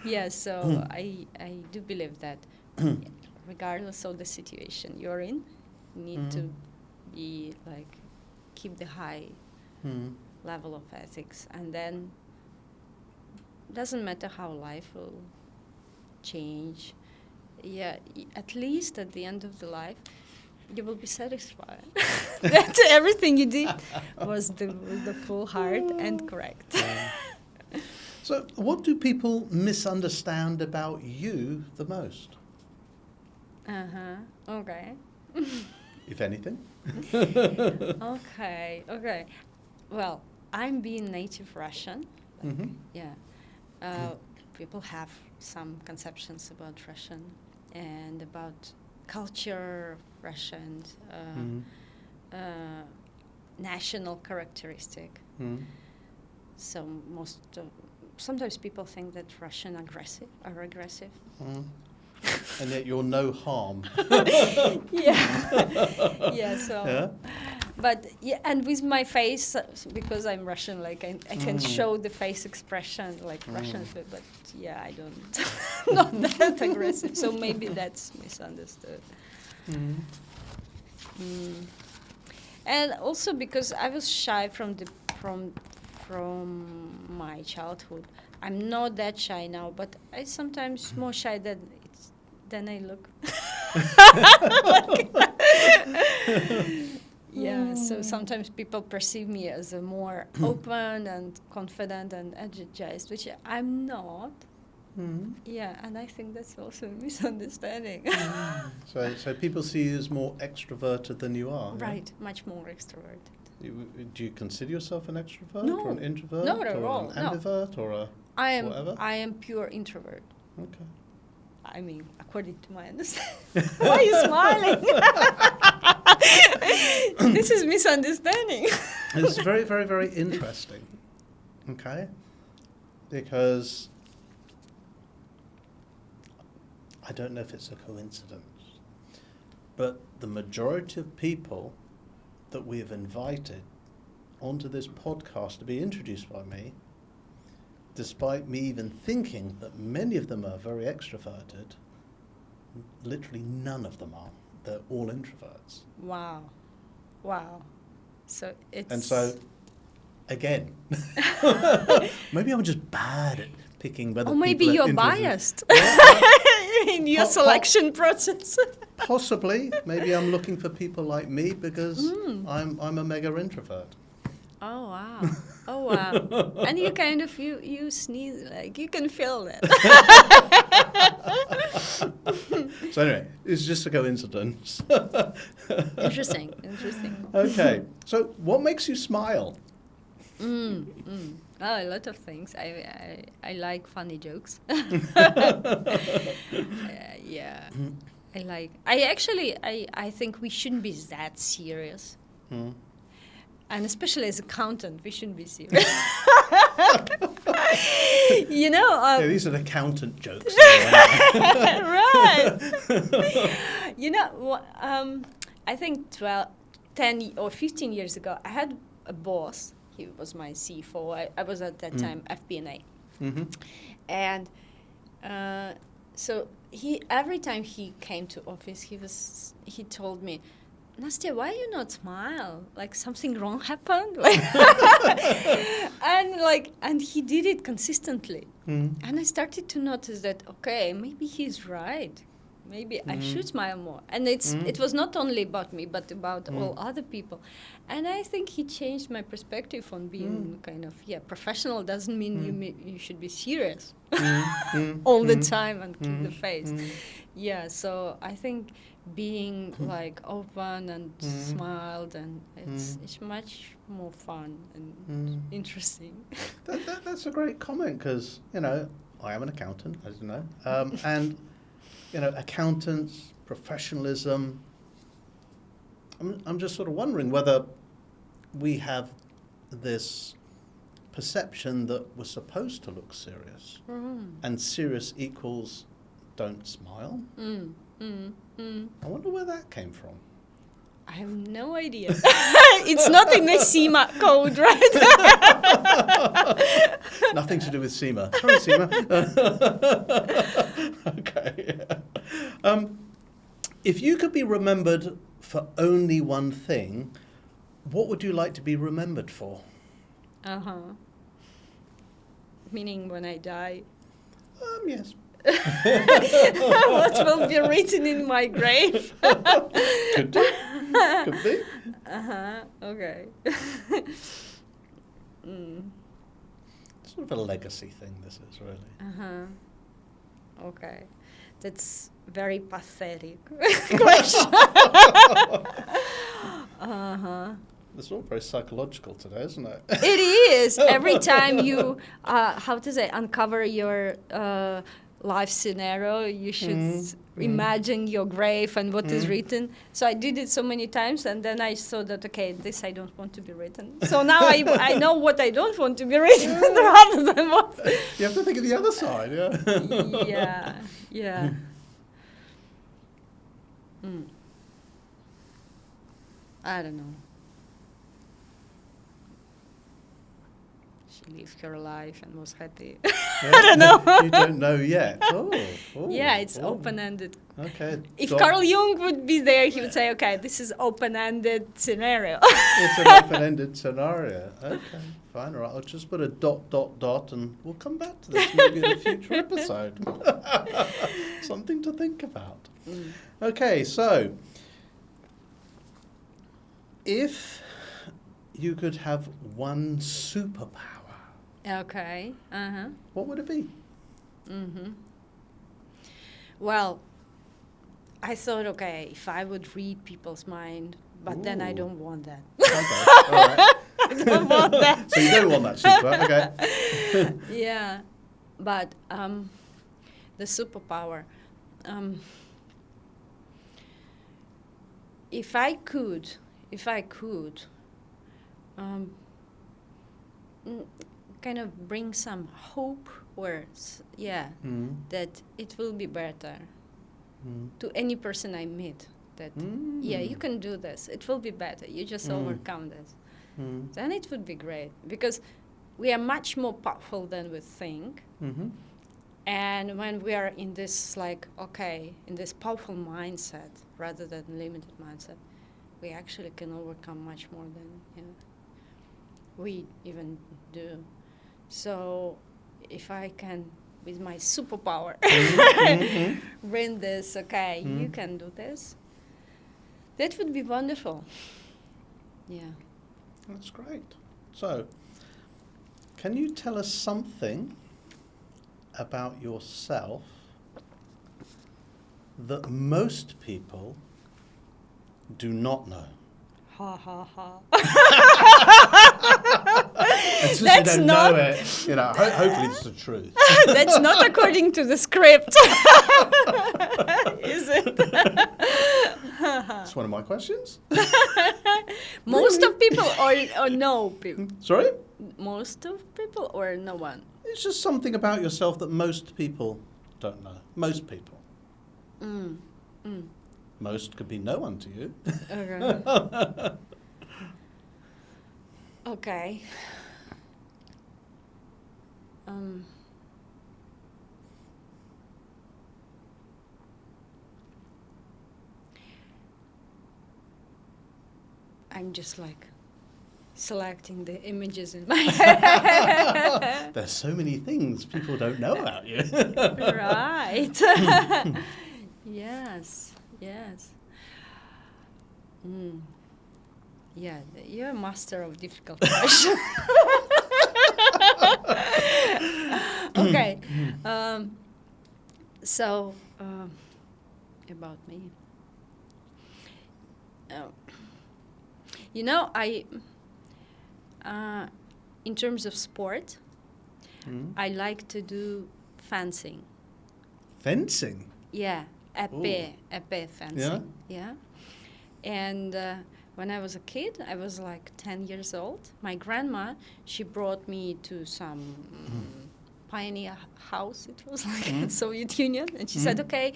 [SPEAKER 2] Yeah, so I do believe that regardless of the situation you're in, you need to be keep the high level of ethics, and then doesn't matter how life will change. Yeah, at least at the end of the life, you will be satisfied that everything you did was the full heart and correct.
[SPEAKER 1] So, what do people misunderstand about you the most?
[SPEAKER 2] Okay.
[SPEAKER 1] If anything.
[SPEAKER 2] Okay. Well, I'm being native Russian. People have some conceptions about Russian and about culture of Russian, national characteristic. So sometimes people think that Russian are aggressive.
[SPEAKER 1] And yet you're no harm.
[SPEAKER 2] Yeah. So, but and with my face, because I'm Russian, I can show the face expression like Russians, but I don't, not that aggressive. So maybe that's misunderstood. And also because I was shy from my childhood. I'm not that shy now, but I sometimes more shy than I look. So sometimes people perceive me as a more open and confident and energized, which I'm not. Yeah, and I think that's also a misunderstanding.
[SPEAKER 1] So people see you as more extroverted than you are.
[SPEAKER 2] Right, much more extroverted.
[SPEAKER 1] Do you consider yourself an extrovert
[SPEAKER 2] No,
[SPEAKER 1] or an introvert
[SPEAKER 2] not at
[SPEAKER 1] or
[SPEAKER 2] all,
[SPEAKER 1] an ambivert or a whatever?
[SPEAKER 2] I am pure introvert.
[SPEAKER 1] Okay.
[SPEAKER 2] I mean, according to my understanding. Why are you smiling? This is misunderstanding.
[SPEAKER 1] It's very, very, very interesting. Okay? Because I don't know if it's a coincidence, but the majority of people that we have invited onto this podcast to be introduced by me, despite me even thinking that many of them are very extroverted, literally none of them are. They're all introverts.
[SPEAKER 2] Wow. So it's...
[SPEAKER 1] And so, again, maybe I'm just bad at picking whether
[SPEAKER 2] or maybe
[SPEAKER 1] people are
[SPEAKER 2] you're
[SPEAKER 1] introverted.
[SPEAKER 2] biased in your selection process.
[SPEAKER 1] Possibly. Maybe I'm looking for people like me because I'm a mega introvert.
[SPEAKER 2] Oh wow. And you kind of you sneeze, you can feel that.
[SPEAKER 1] So anyway, it's just a coincidence.
[SPEAKER 2] Interesting.
[SPEAKER 1] Okay. So what makes you smile?
[SPEAKER 2] Oh, a lot of things. I like funny jokes. Yeah. I think we shouldn't be that serious. And especially as accountant, we shouldn't be serious.
[SPEAKER 1] These are accountant jokes.
[SPEAKER 2] Right. I think 10 or 15 years ago, I had a boss. He was my CFO. I was at that time FP&A. And so every time he came to office, he told me, Nastya, why you not smile? Like something wrong happened? And he did it consistently. And I started to notice that, okay, maybe he's right. Maybe I should smile more. And it was not only about me, but about all other people. And I think he changed my perspective on being kind of, professional doesn't mean you should be serious all the time and keep the face. Yeah, so I think being like open and smiled, and it's much more fun and interesting.
[SPEAKER 1] That's a great comment, because, you know, I am an accountant, as you know, and, you know, accountants, professionalism, I'm just sort of wondering whether we have this perception that we're supposed to look serious, and serious equals don't smile. I wonder where that came from.
[SPEAKER 2] I have no idea. It's not in the SEMA code, right?
[SPEAKER 1] Nothing to do with SEMA. Sorry, SEMA. Okay. If you could be remembered for only one thing, what would you like to be remembered for?
[SPEAKER 2] Meaning when I die.
[SPEAKER 1] Yes.
[SPEAKER 2] What will be written in my grave?
[SPEAKER 1] Could do. Could be.
[SPEAKER 2] Okay.
[SPEAKER 1] Sort of a legacy thing, this is, really.
[SPEAKER 2] Okay. That's very pathetic question.
[SPEAKER 1] It's all very psychological today, isn't it?
[SPEAKER 2] It is. Every time you, uncover your life scenario, you should imagine your grave and what is written. So I did it so many times, and then I saw that, okay, this I don't want to be written. So now I know what I don't want to be written rather than what.
[SPEAKER 1] You have to think of the other side,
[SPEAKER 2] Yeah. I don't know. She lived her life and was happy. I don't know.
[SPEAKER 1] You don't know yet.
[SPEAKER 2] Yeah, it's open-ended.
[SPEAKER 1] Okay.
[SPEAKER 2] If Carl Jung would be there, he would say, okay, this is open-ended scenario.
[SPEAKER 1] It's an open-ended scenario. Okay, fine. All right, I'll just put a ... and we'll come back to this maybe in a future episode. Something to think about. Okay, so if you could have one superpower,
[SPEAKER 2] Okay.
[SPEAKER 1] what would it be?
[SPEAKER 2] Well, I thought, okay, if I would read people's mind, but then I don't want that.
[SPEAKER 1] Okay, all right.
[SPEAKER 2] I don't want that.
[SPEAKER 1] So you don't want that superpower, okay.
[SPEAKER 2] Yeah, but the superpower. If I could, kind of bring some hope, or that it will be better to any person I meet. That you can do this. It will be better. You just overcome this. Then it would be great, because we are much more powerful than we think. And when we are in this, in this powerful mindset rather than limited mindset, we actually can overcome much more than we even do. So if I can, with my superpower, bring this, you can do this, that would be wonderful. Yeah.
[SPEAKER 1] That's great. So, can you tell us something about yourself that most people do not know?
[SPEAKER 2] Ha ha ha.
[SPEAKER 1] And since
[SPEAKER 2] That's
[SPEAKER 1] you don't
[SPEAKER 2] not-
[SPEAKER 1] know it, hopefully it's the truth.
[SPEAKER 2] That's not according to the script. Is it?
[SPEAKER 1] That's one of my questions.
[SPEAKER 2] Most of people or no people?
[SPEAKER 1] Sorry?
[SPEAKER 2] Most of people or no one?
[SPEAKER 1] It's just something about yourself that most people don't know. Most people. Most could be no one to you.
[SPEAKER 2] Okay. Okay. I'm just selecting the images in my head.
[SPEAKER 1] There's so many things people don't know about you.
[SPEAKER 2] Right. Yes. Yeah, you're a master of difficult questions. Okay. So, about me. You know, in terms of sport, I like to do fencing.
[SPEAKER 1] Fencing?
[SPEAKER 2] Yeah, épée fencing.
[SPEAKER 1] Yeah.
[SPEAKER 2] And when I was a kid, I was like 10 years old. My grandma, she brought me to some pioneer house. It was like in Soviet Union. And she said, okay,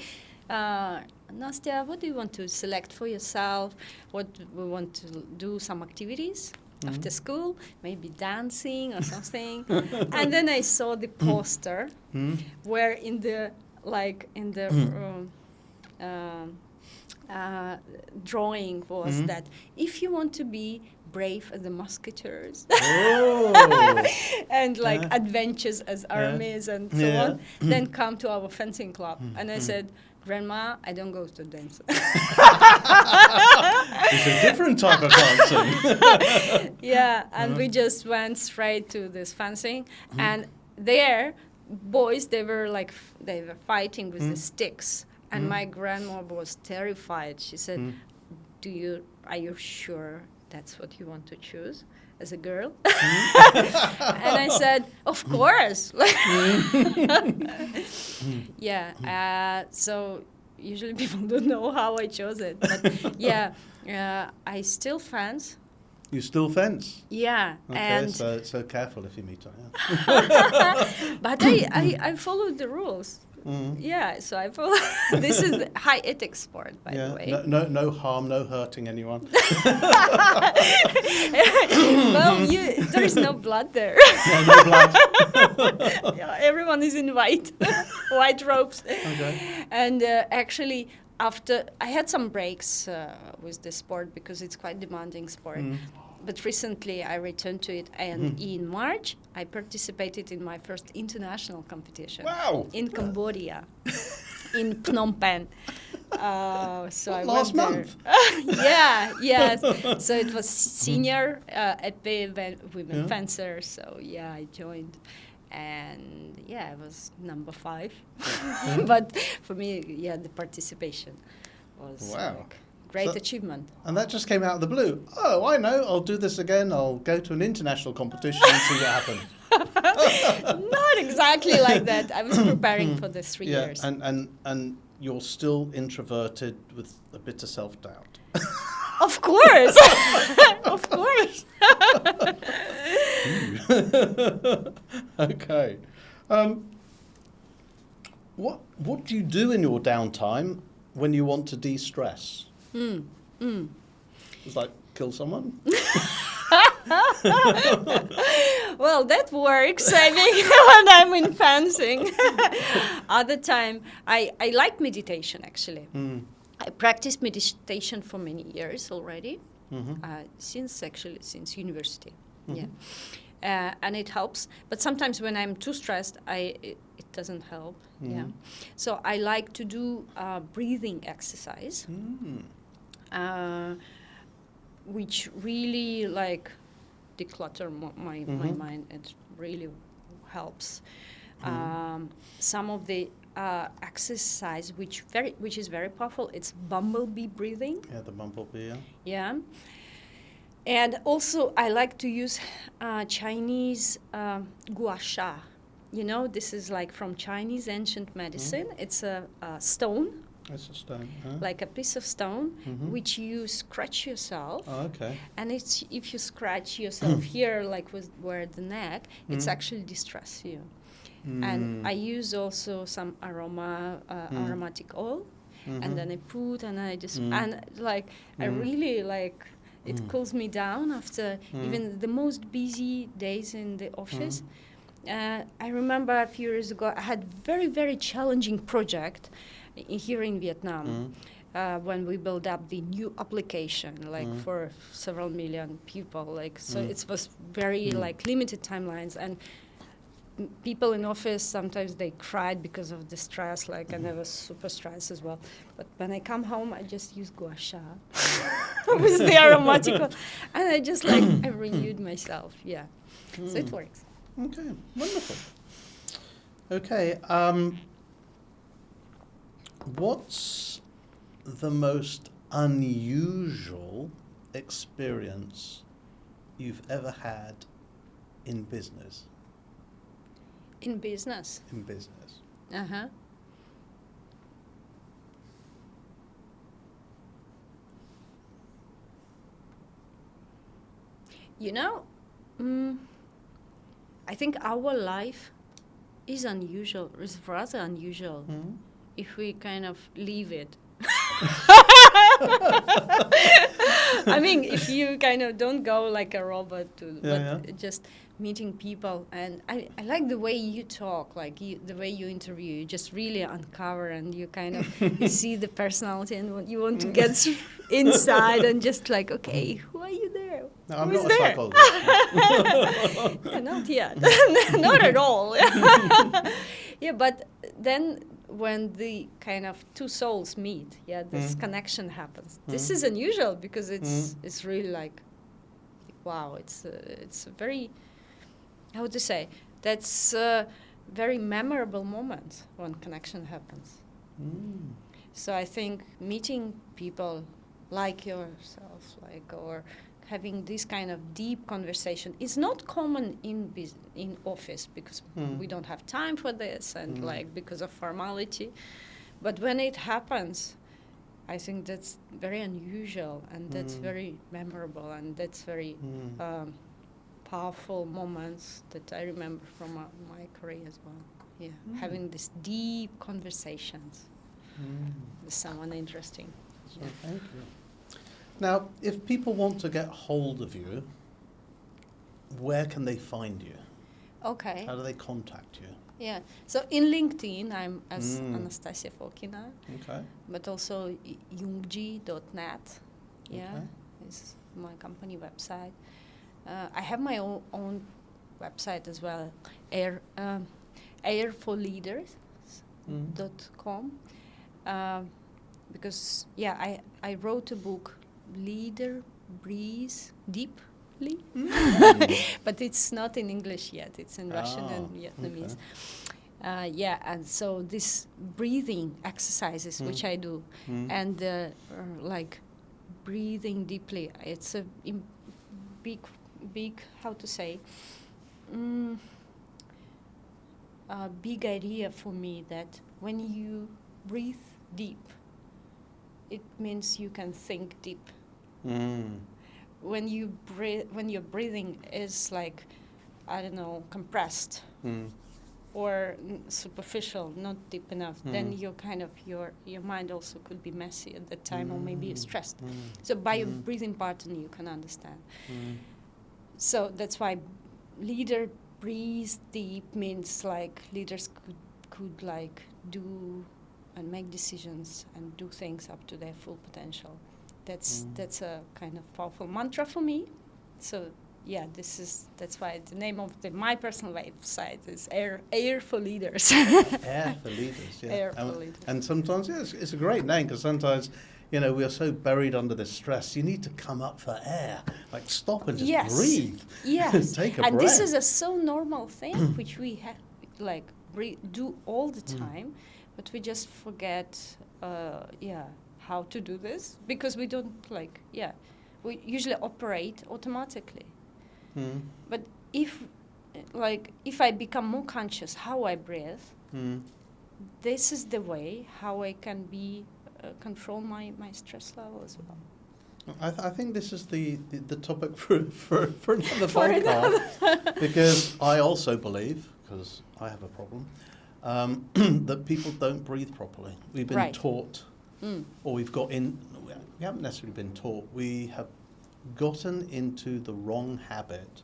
[SPEAKER 2] Nastya, what do you want to select for yourself? What we want to do some activities after school, maybe dancing or something. And then I saw the poster where in the drawing was that if you want to be brave as the musketeers and like adventures as armies and so on, then come to our fencing club. And I said, Grandma, I don't go to dance.
[SPEAKER 1] It's a different type of dancing.
[SPEAKER 2] Yeah, and we just went straight to this fencing, and there, boys, they were fighting with the sticks. And my grandma was terrified. She said, are you sure that's what you want to choose as a girl? And I said, of course. Yeah, so usually people don't know how I chose it. But yeah, I still fence.
[SPEAKER 1] You still fence?
[SPEAKER 2] Yeah.
[SPEAKER 1] Okay,
[SPEAKER 2] and
[SPEAKER 1] so careful if you meet her.
[SPEAKER 2] But I followed the rules. Yeah, so I follow. This is the high ethics sport, by the way.
[SPEAKER 1] No harm, no hurting anyone.
[SPEAKER 2] Well, there is no blood there.
[SPEAKER 1] Yeah, no blood.
[SPEAKER 2] Yeah, everyone is in white robes.
[SPEAKER 1] Okay.
[SPEAKER 2] And actually, after I had some breaks with the sport because it's quite demanding sport. But recently I returned to it, and in March I participated in my first international competition.
[SPEAKER 1] Wow!
[SPEAKER 2] In Cambodia, in Phnom Penh. So I
[SPEAKER 1] last
[SPEAKER 2] went
[SPEAKER 1] month.
[SPEAKER 2] there. Yes. So it was senior épée women fencer. So yeah, I joined, and yeah, I was number 5. But for me, yeah, the participation was great achievement.
[SPEAKER 1] And that just came out of the blue. Oh, I know. I'll do this again. I'll go to an international competition and see what happens.
[SPEAKER 2] Not exactly like that. I was preparing for the 3 years.
[SPEAKER 1] And you're still introverted with a bit of self-doubt.
[SPEAKER 2] Of course. Of course.
[SPEAKER 1] Okay. What do you do in your downtime when you want to de-stress? It's like kill someone?
[SPEAKER 2] Well, that works, I think, when I'm in fencing. Other time, I like meditation, actually. I practiced meditation for many years already, since university. Yeah, and it helps. But sometimes when I'm too stressed, it doesn't help. Yeah, so I like to do breathing exercise, which really declutter my mind. It really helps. Some of the exercise which is very powerful. It's bumblebee breathing.
[SPEAKER 1] Yeah, the bumblebee.
[SPEAKER 2] Yeah. And also I like to use Chinese gua sha. You know, this is from Chinese ancient medicine. It's a stone.
[SPEAKER 1] It's a stone.
[SPEAKER 2] Like a piece of stone, which you scratch yourself.
[SPEAKER 1] Oh, okay.
[SPEAKER 2] And if you scratch yourself here, where the neck, it's actually distress you. And I use also some aromatic oil, and then I put, and I just I really it cools me down after even the most busy days in the office. I remember a few years ago I had very, very challenging project here in Vietnam when we built up the new application for several million people. So it was very limited timelines, and people in office sometimes they cried because of the stress, and I was super stressed as well. But when I come home, I just use gua sha with the aromatic oil, and I just I renewed myself. Yeah, so it works.
[SPEAKER 1] Okay, wonderful. Okay, what's the most unusual experience you've ever had in business?
[SPEAKER 2] In business.
[SPEAKER 1] In business.
[SPEAKER 2] Uh-huh. You know, I think our life is unusual, is rather unusual, if we kind of leave it. I mean, if you kind of don't go like a robot just meeting people. And I like the way you talk, like the way you interview. You just really uncover and you kind of you see the personality and you want to get inside and just like, okay, who are you there?
[SPEAKER 1] No, I'm
[SPEAKER 2] Who is
[SPEAKER 1] not a
[SPEAKER 2] there?
[SPEAKER 1] psychologist.
[SPEAKER 2] Yeah, not yet. Not at all. Yeah, but then when the kind of two souls meet, this connection happens. This is unusual because it's really like, wow, it's a very, how to say, that's a very memorable moment when connection happens. So I think meeting people like yourself, or having this kind of deep conversation is not common in office because we don't have time for this and because of formality. But when it happens, I think that's very unusual and that's very memorable and that's very powerful moments that I remember from my career as well. Yeah, having these deep conversations with someone interesting.
[SPEAKER 1] So thank you. Now, if people want to get hold of you, where can they find you?
[SPEAKER 2] Okay.
[SPEAKER 1] How do they contact you?
[SPEAKER 2] Yeah. So in LinkedIn, I'm as Anastasia Fokina.
[SPEAKER 1] Okay.
[SPEAKER 2] But also Jungji.net. Yeah,
[SPEAKER 1] Okay.
[SPEAKER 2] is my company website. I have my own website as well, airforleaders.com. Because I wrote a book, Leader Breathe Deeply, but it's not in English yet. It's in Russian and Vietnamese. Okay. And so this breathing exercises, which I do, and like breathing deeply, it's a big, how to say, a big idea for me that when you breathe deep, it means you can think deep. When you when your breathing is like, I don't know, compressed or superficial, not deep enough, then you're kind of your mind also could be messy at that time or maybe stressed. So by your breathing pattern, you can understand. So that's why leader breathe deep means like leaders could like do and make decisions and do things up to their full potential. That's a kind of powerful mantra for me. So that's why the name of my personal website is Air for Leaders.
[SPEAKER 1] Air for Leaders, yeah.
[SPEAKER 2] Air for Leaders.
[SPEAKER 1] And sometimes, it's a great name because sometimes, we are so buried under this stress. You need to come up for air, like stop and just breathe.
[SPEAKER 2] Yes.
[SPEAKER 1] Take a breath.
[SPEAKER 2] And this is a so normal thing which we have like do all the time, but we just forget, how to do this because we don't we usually operate automatically. But if I become more conscious how I breathe, this is the way how I can be control my stress level as well.
[SPEAKER 1] I think this is the topic for another podcast because I also believe, because I have a problem, that people don't breathe properly. We've been taught, or we haven't necessarily been taught, we have gotten into the wrong habit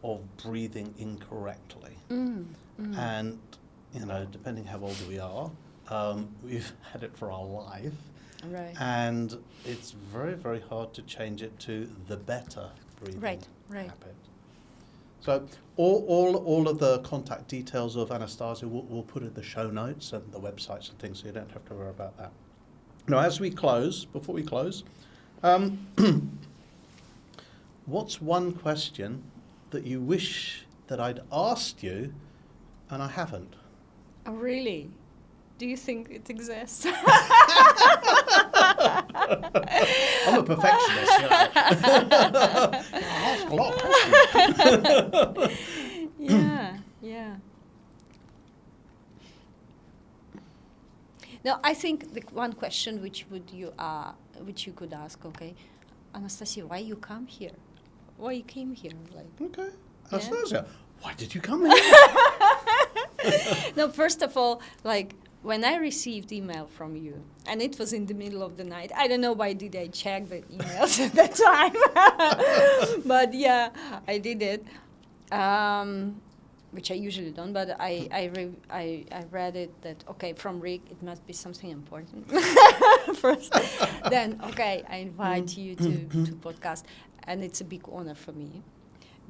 [SPEAKER 1] of breathing incorrectly. And, depending how old we are, we've had it for our life.
[SPEAKER 2] Right.
[SPEAKER 1] And it's very, very hard to change it to the better breathing habit. So all of the contact details of Anastasia we'll put in the show notes and the websites and things, so you don't have to worry about that. Now, before we close, what's one question that you wish that I'd asked you and I haven't?
[SPEAKER 2] Oh, really? Do you think it exists?
[SPEAKER 1] I'm a perfectionist, you know. I ask a lot of questions.
[SPEAKER 2] Yeah. Now, I think the one question which you could ask, okay, Anastasia, why you come here? Why you came here? Like,
[SPEAKER 1] Okay.
[SPEAKER 2] Yeah.
[SPEAKER 1] Anastasia, why did you come here?
[SPEAKER 2] No, first of all, like when I received email from you, and it was in the middle of the night. I don't know why did I check the emails at that time, but yeah, I did it. Which I usually don't, but I read it that, okay, from Rick, it must be something important first. Then, okay, I invite you to podcast, and it's a big honor for me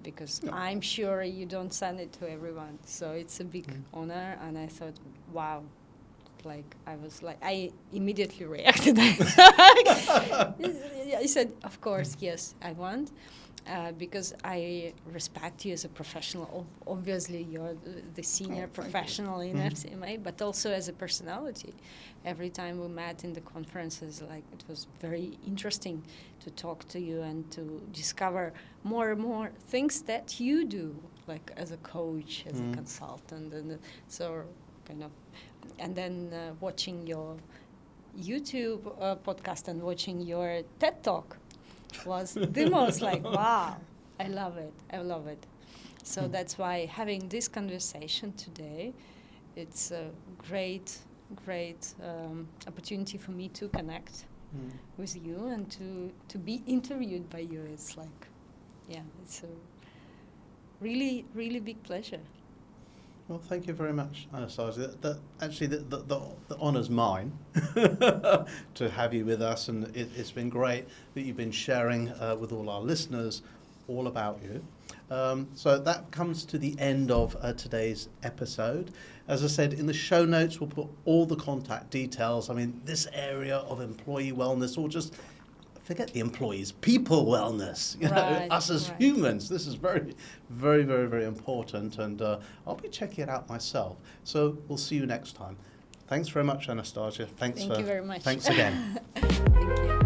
[SPEAKER 2] because I'm sure you don't send it to everyone. So it's a big honor, and I thought, wow. Like, I immediately reacted. I said, of course, yes, I want. Because I respect you as a professional. Obviously, you're the senior professional in FCMA, but also as a personality. Every time we met in the conferences, like, it was very interesting to talk to you and to discover more and more things that you do, like as a coach, as a consultant, and so kind of. And then watching your YouTube podcast and watching your TED Talk was the most like, wow, I love it. So that's why having this conversation today, it's a great opportunity for me to connect with you and to be interviewed by you. It's like, it's a really, really big pleasure.
[SPEAKER 1] Well, thank you very much, Anastasia. Actually, the honour's mine to have you with us, and it's been great that you've been sharing with all our listeners all about you. So that comes to the end of today's episode. As I said, in the show notes, we'll put all the contact details. I mean, this area of employee wellness, or just forget the employees, people wellness, us as humans. This is very, very, very, very important, and I'll be checking it out myself. So we'll see you next time. Thanks very much, Anastasia. Thank you very much. Thanks again.
[SPEAKER 2] Thank you.